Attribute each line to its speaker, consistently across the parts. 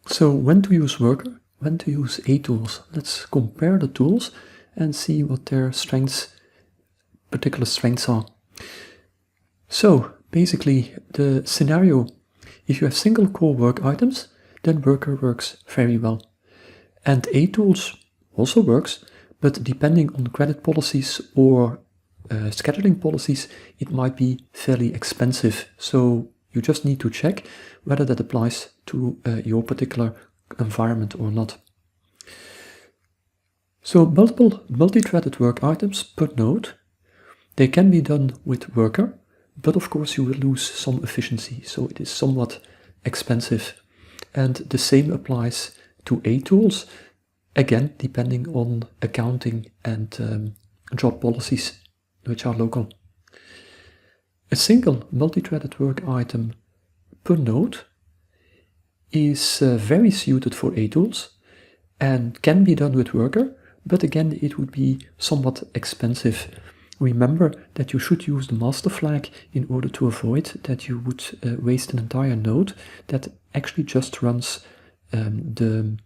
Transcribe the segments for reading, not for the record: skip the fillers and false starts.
Speaker 1: So when to use worker, when to use atools. Let's compare the tools and see what their particular strengths are. So basically the scenario, if you have single core work items, then worker works very well. And atools also works, but depending on credit policies or scheduling policies, it might be fairly expensive. So you just need to check whether that applies to your particular environment or not. So multiple multi-threaded work items per node, they can be done with worker, but of course you will lose some efficiency, so it is somewhat expensive. And the same applies to atools, again depending on accounting and job policies, which are local. A single multi-threaded work item per node is very suited for atools and can be done with worker, but again it would be somewhat expensive. Remember that you should use the master flag in order to avoid that you would waste an entire node that actually just runs the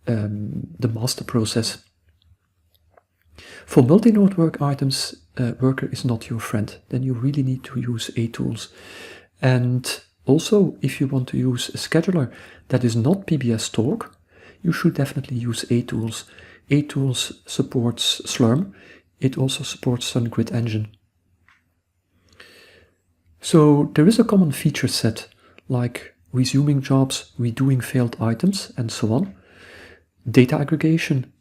Speaker 1: master process. For multi-node work items, worker is not your friend. Then you really need to use atools. And also, if you want to use a scheduler that is not PBS Torque, you should definitely use atools. Atools supports Slurm. It also supports SunGrid Engine. So there is a common feature set, like resuming jobs, redoing failed items, and so on. Data aggregation,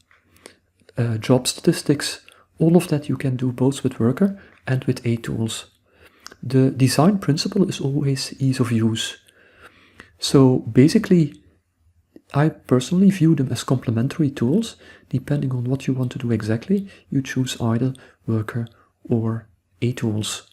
Speaker 1: job statistics, all of that you can do both with worker and with atools. The design principle is always ease of use. So basically, I personally view them as complementary tools. Depending on what you want to do exactly, you choose either worker or atools.